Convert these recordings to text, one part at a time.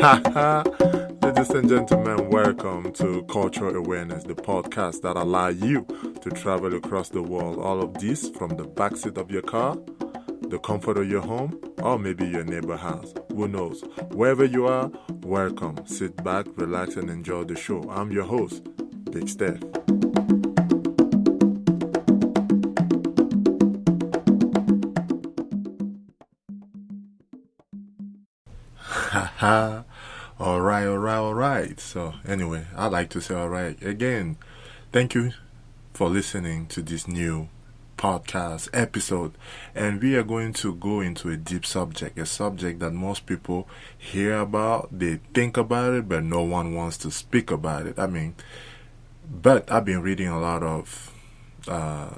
Ladies and gentlemen, welcome to Cultural Awareness, the podcast that allows you to travel across the world. All of this from the backseat of your car, the comfort of your home, or maybe your neighbor house. Who knows? Wherever you are, welcome. Sit back, relax, and enjoy the show. I'm your host, Big Steph. Haha. All right. So, anyway, I like to say all right. Again, thank you for listening to this new podcast episode. And we are going to go into a deep subject, a subject that most people hear about, they think about it, but no one wants to speak about it. But I've been reading a lot of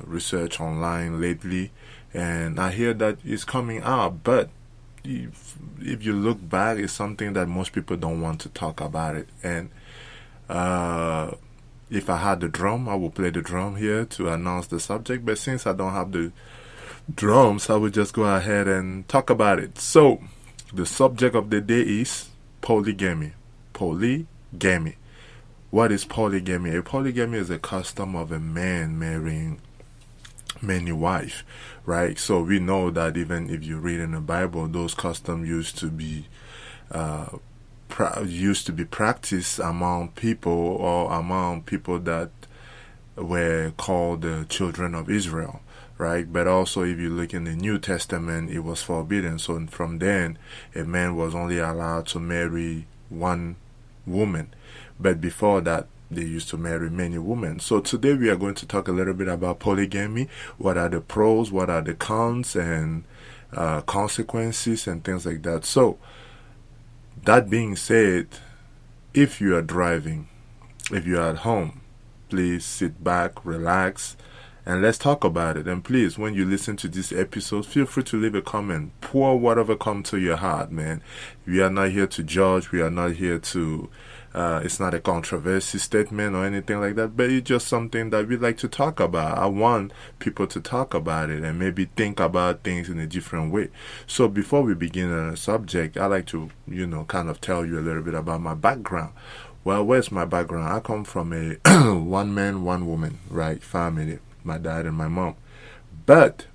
research online lately, and I hear that it's coming out, but if you look back, it's something that most people don't want to talk about it. And if I had the drum, I would play the drum here to announce the subject. But since I don't have the drums, I will just go ahead and talk about it. So, the subject of the day is polygamy. Polygamy. What is polygamy? A polygamy is a custom of a man marrying many wives, right? So we know that even if you read in the Bible, those customs used to be practiced among people that were called the children of Israel, right? But also if you look in the New Testament, it was forbidden. So from then, a man was only allowed to marry one woman. But before that, they used to marry many women. So today we are going to talk a little bit about polygamy. What are the pros, what are the cons, and consequences and things like that. So, that being said, if you are driving, if you are at home, please sit back, relax, and let's talk about it. And please, when you listen to this episode, feel free to leave a comment. Pour whatever comes to your heart, man. We are not here to judge. We are not here to... it's not a controversy statement or anything like that, but it's just something that we like to talk about. I want people to talk about it and maybe think about things in a different way. So before we begin on the subject, I like to, kind of tell you a little bit about my background. Well, where's my background? I come from a one man, one woman, right, family, my dad and my mom. But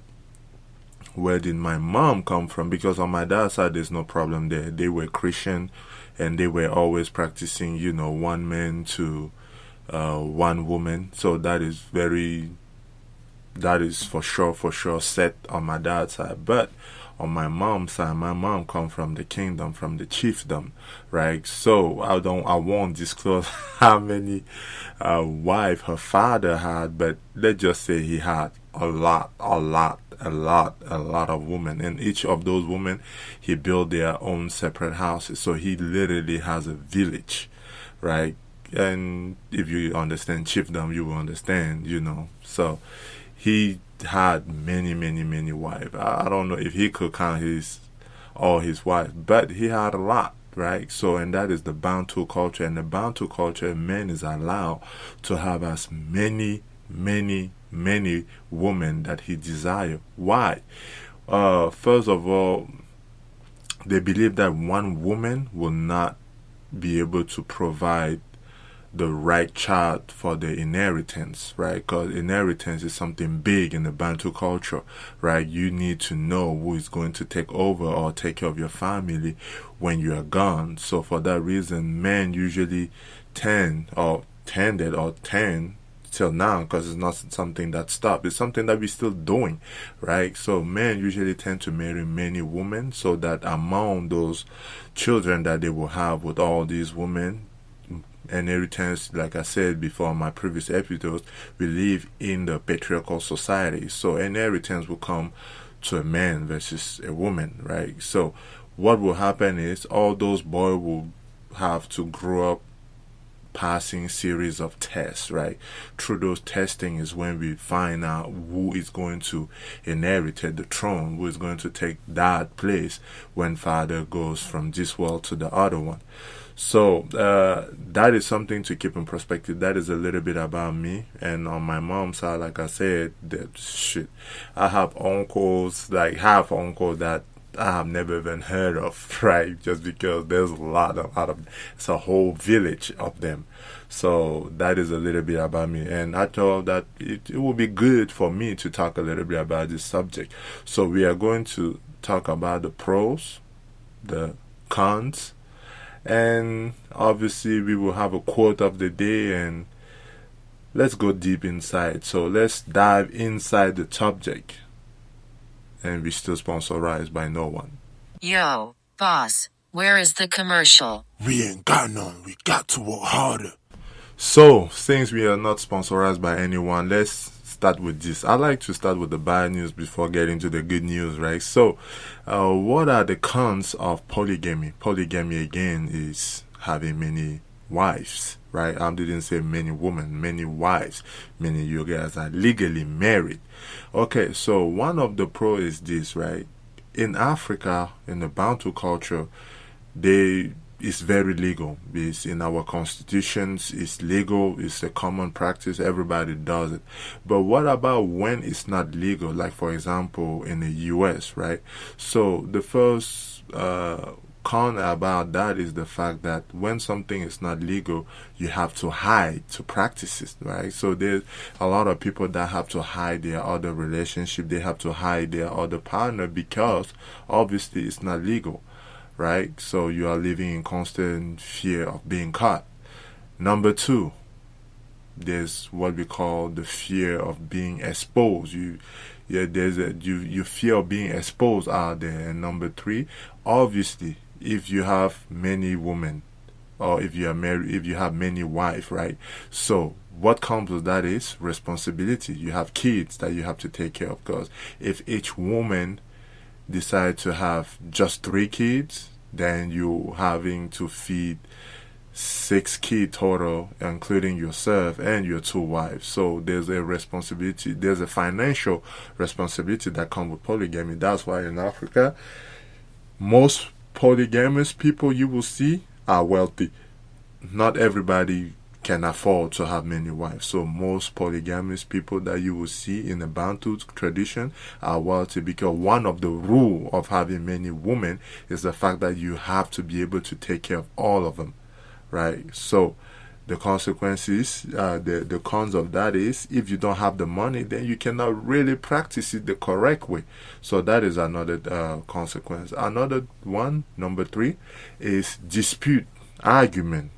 where did my mom come from? Because on my dad's side, there's no problem there. They were Christian, and they were always practicing, one man to one woman. So that is for sure set on my dad's side. But on my mom's side, my mom come from the kingdom, from the chiefdom, right? So I won't disclose how many wives her father had, but let's just say he had a lot of women, and each of those women he built their own separate houses. So he literally has a village, right? And if you understand chiefdom, you will understand, So he had many wives. I don't know if he could count all his wives, but he had a lot, right? So, and that is the Bantu culture. And the Bantu culture, man is allowed to have as many women that he desire. Why? First of all, they believe that one woman will not be able to provide the right child for the inheritance, right? Because inheritance is something big in the Bantu culture, right? You need to know who is going to take over or take care of your family when you are gone. So for that reason, men usually tend till now, because it's not something that stopped. It's something that we're still doing, right? So men usually tend to marry many women, so that among those children that they will have with all these women, inheritance, like I said before in my previous episodes, we live in the patriarchal society. So inheritance will come to a man versus a woman, right? So what will happen is all those boys will have to grow up passing series of tests, right? Through those testing is when we find out who is going to inherit the throne, who is going to take that place when father goes from this world to the other one. So that is something to keep in perspective. That is a little bit about me. And on my mom's side, like I said, I have uncles, like half uncles that I have never even heard of, right? Just because there's a lot of, it's a whole village of them. So that is a little bit about me, and I thought that it would be good for me to talk a little bit about this subject. So we are going to talk about the pros, the cons, and obviously we will have a quote of the day, and let's go deep inside. So let's dive inside the subject, and we still sponsorized by no one. Yo, boss, where is the commercial? We ain't got none. We got to work harder. So, since we are not sponsorized by anyone, let's start with this. I like to start with the bad news before getting to the good news, right? So, what are the cons of polygamy? Polygamy, again, is having many wives, right? I didn't say many women, many wives. Many of you guys are legally married. Okay, so one of the pros is this, right? In Africa, in the Bantu culture, it's very legal. It's in our constitutions. It's legal. It's a common practice. Everybody does it. But what about when it's not legal? Like, for example, in the U.S., right? So the first con about that is the fact that when something is not legal, you have to hide to practice it, right? So there's a lot of people that have to hide their other relationship. They have to hide their other partner because obviously it's not legal, right? So you are living in constant fear of being caught. Number two, there's what we call the fear of being exposed. You fear of being exposed out there. And number three, obviously, if you have many women, or if you are married, if you have many wives, right? So what comes with that is responsibility. You have kids that you have to take care of, because if each woman decide to have just 3 kids, then you having to feed 6 kids total, including yourself and your 2 wives. So there's a responsibility, there's a financial responsibility that comes with polygamy. That's why in Africa, most polygamous people you will see are wealthy. Not everybody can afford to have many wives. So most polygamous people that you will see in the Bantu tradition are wealthy, because one of the rule of having many women is the fact that you have to be able to take care of all of them, right? So the consequences, the cons of that is, if you don't have the money, then you cannot really practice it the correct way. So that is another consequence. Another one, number 3, is dispute, argument,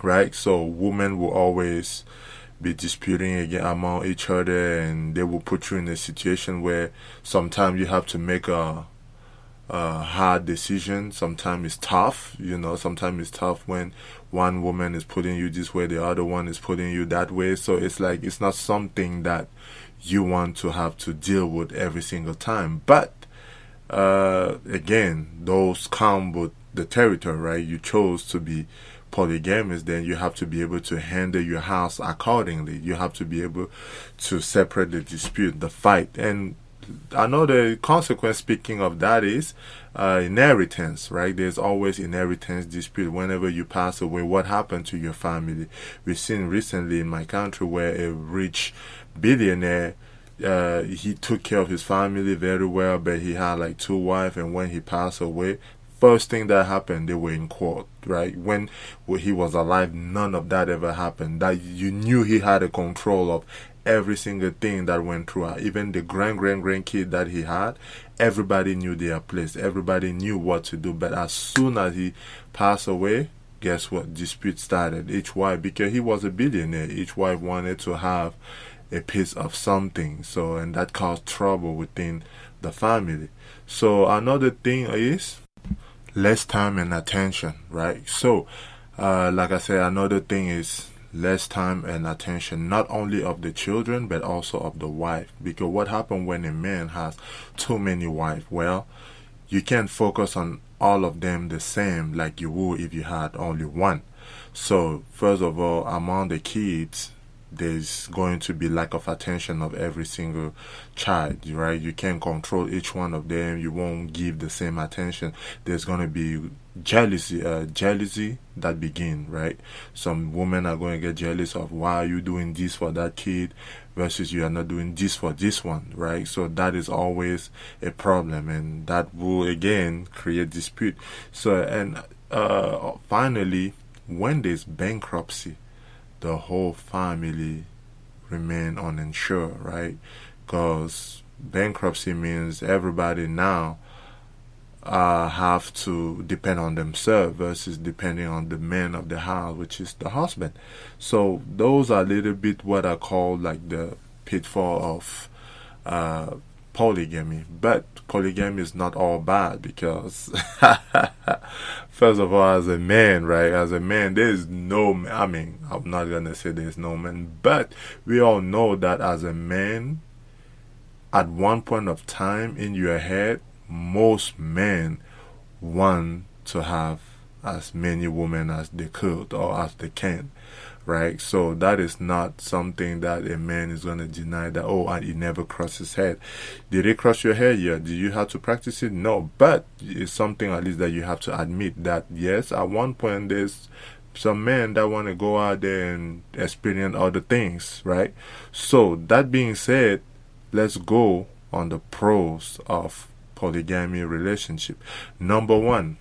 right? So women will always be disputing again among each other, and they will put you in a situation where sometimes you have to make a hard decision. Sometimes it's tough, sometimes it's tough when one woman is putting you this way, the other one is putting you that way. So it's like, it's not something that you want to have to deal with every single time. But again, those come with the territory, right? You chose to be polygamous, then you have to be able to handle your house accordingly. You have to be able to separate the dispute, the fight. And another consequence, speaking of that, is inheritance, right? There's always inheritance dispute. Whenever you pass away, what happened to your family? We've seen recently in my country where a rich billionaire, he took care of his family very well, but he had like 2 wives, and when he passed away, first thing that happened, they were in court, right? When he was alive, none of that ever happened. That you knew he had a control of every single thing that went through. Even the grandkid that he had, everybody knew their place. Everybody knew what to do. But as soon as he passed away, guess what? Dispute started. Each wife, because he was a billionaire, each wife wanted to have a piece of something. So, and that caused trouble within the family. So another thing is less time and attention, right? So, like I said, another thing is less time and attention, not only of the children, but also of the wife. Because what happens when a man has too many wives? Well, you can't focus on all of them the same like you would if you had only one. So, first of all, among the kids, there's going to be lack of attention of every single child, right? You can't control each one of them. You won't give the same attention. There's going to be jealousy that begin, right? Some women are going to get jealous of, why are you doing this for that kid, versus you are not doing this for this one, right? So that is always a problem, and that will again create dispute. So, and finally, when there's bankruptcy, the whole family remain uninsured, right? Because bankruptcy means everybody now have to depend on themselves versus depending on the man of the house, which is the husband. So those are a little bit what I call like the pitfall of uh, polygamy. But polygamy is not all bad because, first of all, as a man, right? As a man, there is no. I mean, I'm not gonna say there's no man, but we all know that as a man, at one point of time in your head, most men want to have as many women as they could or as they can, right? So that is not something that a man is going to deny that, oh, and it never crossed his head. Did it cross your head? Yeah. Did you have to practice it? No. But it's something at least that you have to admit that, yes, at one point there's some men that want to go out there and experience other things, right? So that being said, let's go on the pros of polygamy relationship. Number one,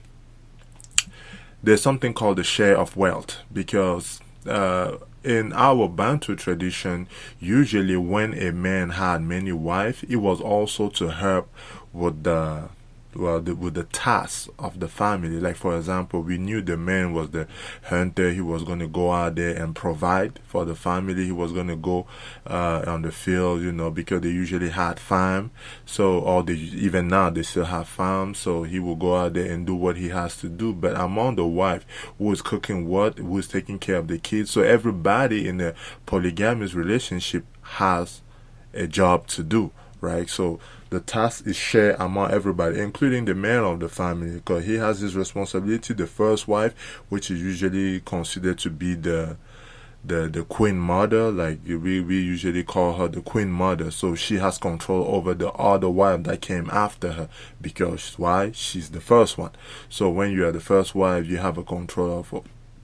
there's something called the share of wealth because in our Bantu tradition, usually when a man had many wives, it was also to help with with the tasks of the family. Like for example, we knew the man was the hunter. He was going to go out there and provide for the family. He was going to go on the field, because they usually had farm. So, or they, even now they still have farm. So he will go out there and do what he has to do. But among the wife, who is cooking what, who is taking care of the kids. So everybody in a polygamous relationship has a job to do, right? So the task is shared among everybody, including the man of the family, because he has his responsibility. The first wife, which is usually considered to be the queen mother, like we usually call her the queen mother. So she has control over the other wife that came after her, because why? She's the first one. So when you are the first wife, you have a control of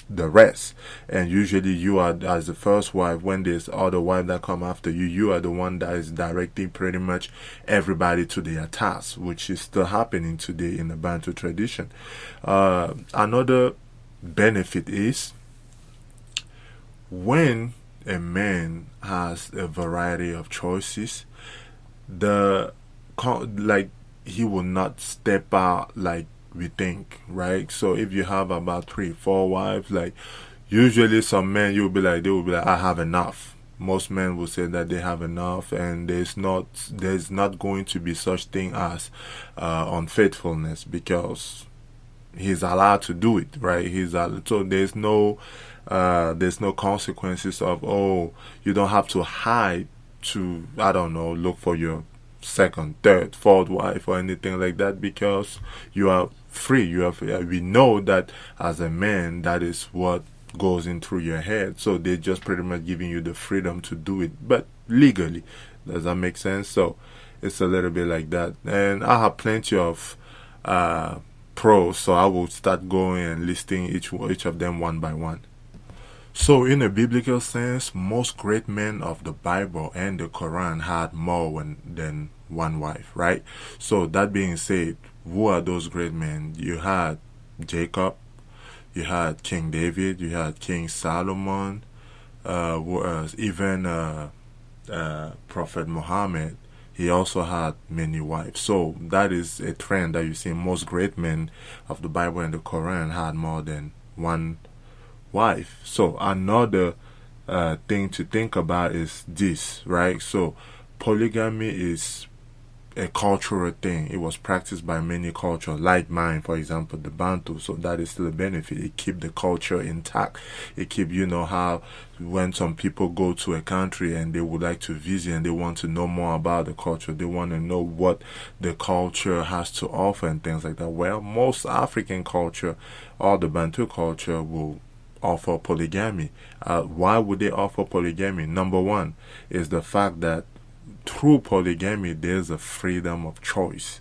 the rest, and usually you are, as the first wife, when there's other wife that come after you, you are the one that is directing pretty much everybody to their task, which is still happening today in the Bantu tradition. Another benefit is when a man has a variety of choices, like he will not step out like we think, right? So if you have about 3-4 wives, like usually some men they will be like, I have enough. Most men will say that they have enough, and there's not going to be such thing as unfaithfulness, because he's allowed to do it, right? So there's no consequences of, oh, you don't have to hide to, I don't know, look for your second, third, fourth wife or anything like that, because you are free. We know that as a man, that is what goes in through your head. So they're just pretty much giving you the freedom to do it, but legally. Does that make sense? So it's a little bit like that. And I have plenty of pros, so I will start going and listing each of them one by one. So in a biblical sense, most great men of the Bible and the Quran had more than one wife, right? So that being said, who are those great men? You had Jacob, you had King David, you had King Solomon, even Prophet Muhammad. He also had many wives. So that is a trend that you see. Most great men of the Bible and the Quran had more than one wife. So another thing to think about is this, right? So polygamy is a cultural thing. It was practiced by many cultures, like mine, for example, the Bantu. So that is still a benefit. It keep the culture intact. It keep, how when some people go to a country and they would like to visit and they want to know more about the culture, they want to know what the culture has to offer and things like that. Well, most African culture, or the Bantu culture, will offer polygamy. Why would they offer polygamy? Number one is the fact that through polygamy there's a freedom of choice.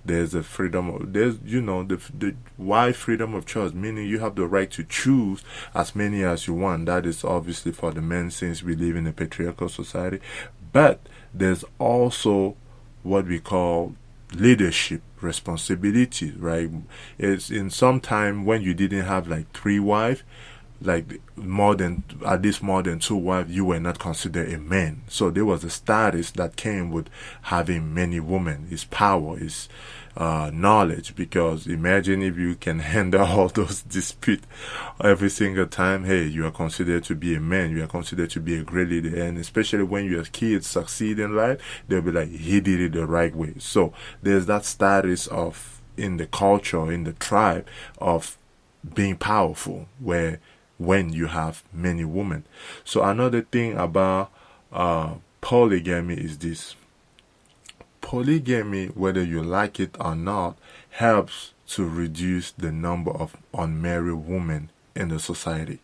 There's a freedom of, there's, the why freedom of choice, meaning you have the right to choose as many as you want. That is obviously for the men, since we live in a patriarchal society. But there's also what we call leadership responsibility, right? It's in some time when you didn't have like three wives, like more than, at least more than two wives, you were not considered a man. So there was a status that came with having many women. It's power, it's knowledge. Because imagine if you can handle all those disputes every single time. Hey, you are considered to be a man. You are considered to be a great leader. And especially when your kids succeed in life, they'll be like, he did it the right way. So there's that status of, in the culture, in the tribe, of being powerful, where when you have many women. So another thing about polygamy is this. Polygamy, whether you like it or not, helps to reduce the number of unmarried women in the society,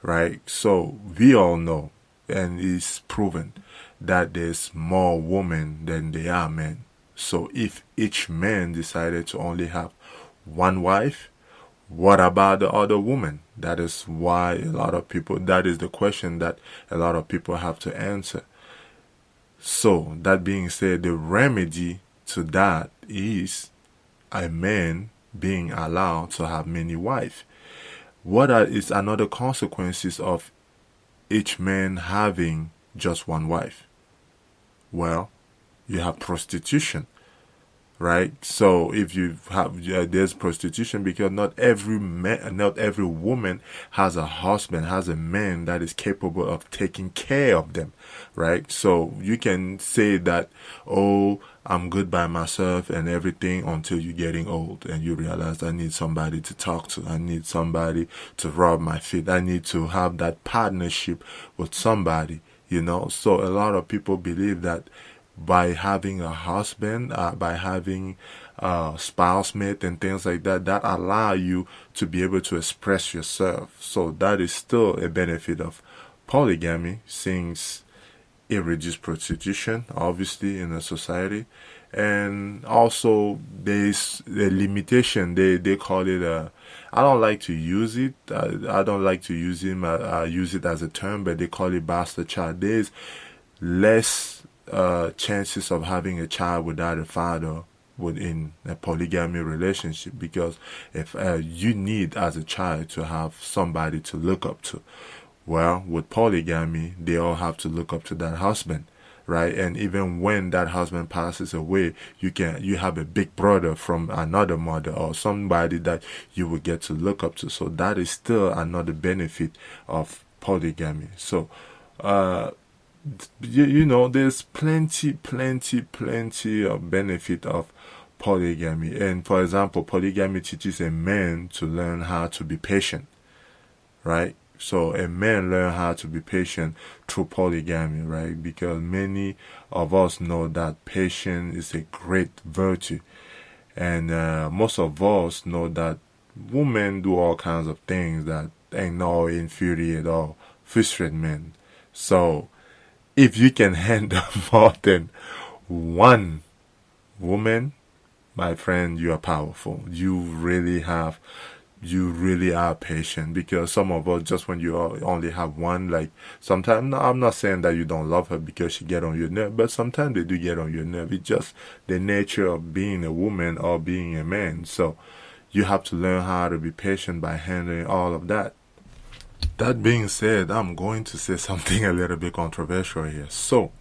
right? So we all know, and it's proven, that there's more women than there are men. So if each man decided to only have one wife, what about the other woman? That is why a lot of people, that is the question that a lot of people have to answer. So, that being said, the remedy to that is a man being allowed to have many wives. What is another consequences of each man having just one wife? Well, you have prostitution, right? So if you have, there's prostitution, because not every man, not every woman has a husband, has a man that is capable of taking care of them, right? So you can say that, oh, I'm good by myself and everything, until you're getting old and you realize, I need somebody to talk to, I need somebody to rub my feet, I need to have that partnership with somebody, So a lot of people believe that by having a husband, by having a spouse mate and things like that, that allow you to be able to express yourself. So that is still a benefit of polygamy, since it reduces prostitution, obviously, in a society. And also there's a limitation. They call it a, I don't like to use it. I don't like to use use it as a term, but they call it bastard child. There's less chances of having a child without a father within a polygamy relationship, because if you need as a child to have somebody to look up to, well, with polygamy, they all have to look up to that husband, right? And even when that husband passes away, you have a big brother from another mother, or somebody that you will get to look up to. So that is still another benefit of polygamy. So there's plenty of benefit of polygamy. And for example, polygamy teaches a man to learn how to be patient, right? So a man learn how to be patient through polygamy, right? Because many of us know that patience is a great virtue. And most of us know that women do all kinds of things that ain't no infuriate or frustrate men. So if you can handle more than one woman, my friend, you are powerful. You really are patient. Because some of us, just when you only have one, like sometimes, no, I'm not saying that you don't love her because she get on your nerve, but sometimes they do get on your nerve. It's just the nature of being a woman or being a man. So you have to learn how to be patient by handling all of that. That being said, I'm going to say something a little bit controversial here. So,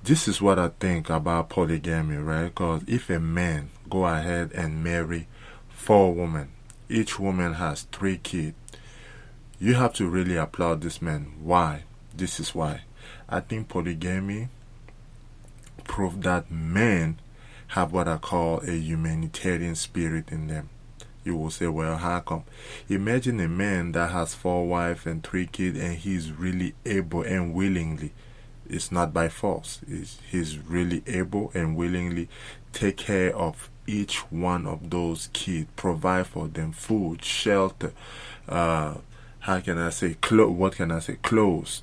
this is what I think about polygamy, right? Because if a man go ahead and marry 4 women, each woman has 3 kids, you have to really applaud this man. Why? This is why. I think polygamy proved that men have what I call a humanitarian spirit in them. You will say, well, how come? Imagine a man that has 4 wives and 3 kids, and he's really able and willingly. It's not by force. He's really able and willingly take care of each one of those kids, provide for them food, shelter, how can I say, clothes.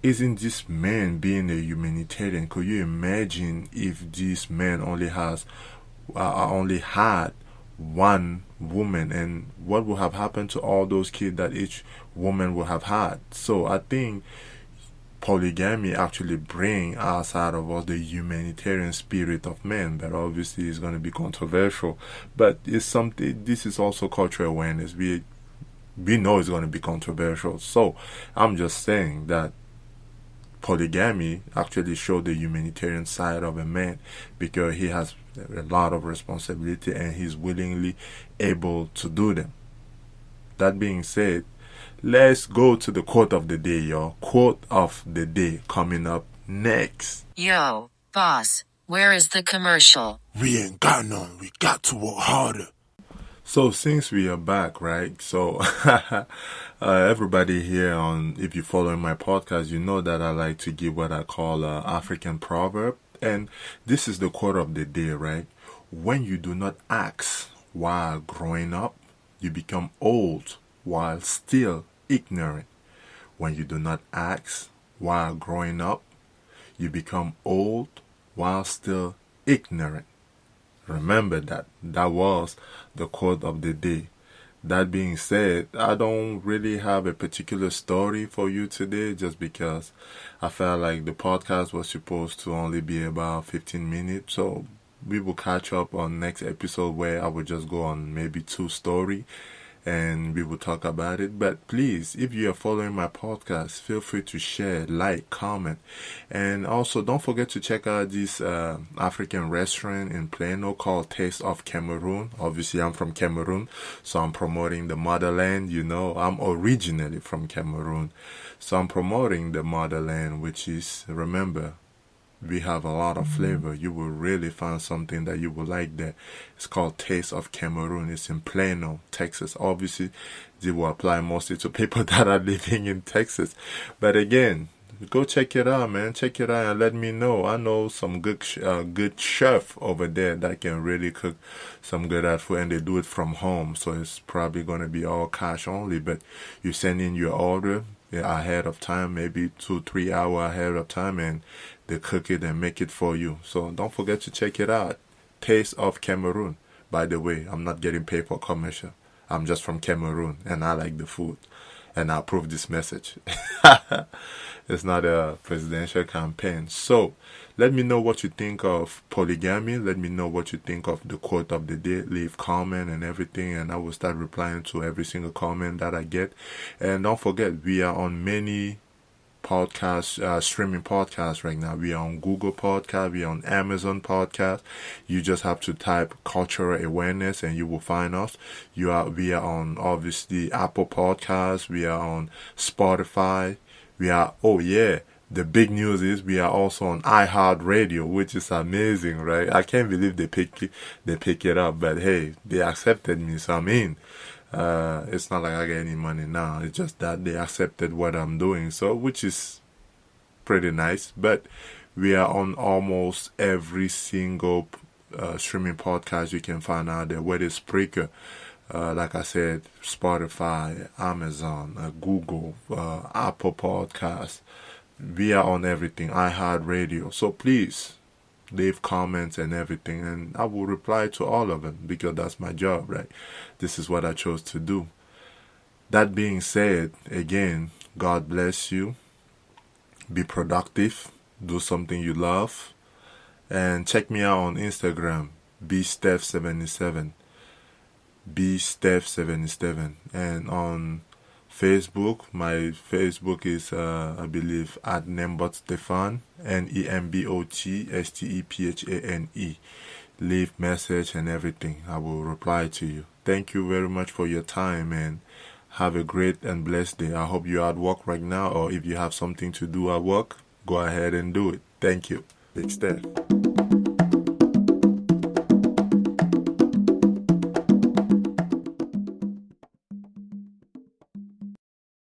Isn't this man being a humanitarian? Could you imagine if this man only has I only had one woman, and what would have happened to all those kids that each woman would have had? So I think polygamy actually bring outside of us the humanitarian spirit of men, but obviously it's going to be controversial. But it's something. This is also cultural awareness. We know it's going to be controversial. So I'm just saying that polygamy actually shows the humanitarian side of a man, because he has a lot of responsibility and he's willingly able to do them. That being said, let's go to the quote of the day, y'all. Quote of the day coming up next. Yo, boss, where is the commercial? We ain't got none. We got to work harder. So since we are back, right? So everybody here if you're following my podcast, you know that I like to give what I call an African proverb. And this is the quote of the day, right? When you do not ask while growing up, you become old while still ignorant. When you do not ask while growing up, you become old while still ignorant. Remember that. That was the quote of the day. That being said, I don't really have a particular story for you today, just because I felt like the podcast was supposed to only be about 15 minutes. So we will catch up on next episode, where I will just go on maybe 2 story and we will talk about it. But please, if you are following my podcast, feel free to share, like, comment, and also don't forget to check out this African restaurant in Plano called Taste of Cameroon. Obviously, I'm from Cameroon, so I'm promoting the motherland. You know, I'm originally from Cameroon, so I'm promoting the motherland, which is, remember, we have a lot of flavor. You will really find something that you will like there. It's called Taste of Cameroon. It's in Plano, Texas. Obviously, they will apply mostly to people that are living in Texas. But again, go check it out, man. Check it out and let me know. I know some good chef over there that can really cook some good food, and they do it from home. So it's probably going to be all cash only. But you send in your order ahead of time, maybe 2-3 hours ahead of time, and they cook it and make it for you. So don't forget to check it out. Taste of Cameroon. By the way, I'm not getting paid for commercial. I'm just from Cameroon and I like the food. And I approve this message. It's not a presidential campaign. So let me know what you think of polygamy. Let me know what you think of the quote of the day. Leave comment and everything, and I will start replying to every single comment that I get. And don't forget, we are on many streaming podcasts right now. We are on Google Podcast, we are on Amazon Podcast. You just have to type cultural awareness and you will find us. We are on, obviously, Apple Podcasts, we are on Spotify, the big news is we are also on iHeartRadio, which is amazing, right? I can't believe they pick it up, but hey, they accepted me, so I'm in. It's not like I get any money now. It's just that they accepted what I'm doing, so which is pretty nice. But we are on almost every single streaming podcast you can find out there, whether it's Spreaker, like I said, Spotify, Amazon, Google, Apple Podcasts. We are on everything, iHeartRadio. So please leave comments and everything, and I will reply to all of them, because that's my job, right? This is what I chose to do. That being said, again, God bless you. Be productive. Do something you love. And check me out on Instagram, bsteph77. bsteph77. And on Facebook, my Facebook is, I believe, at Nembot Stefan, NEMBOTSTEPHANE. Leave message and everything. I will reply to you. Thank you very much for your time, and have a great and blessed day. I hope you're at work right now, or if you have something to do at work, go ahead and do it. Thank you. Big Steph.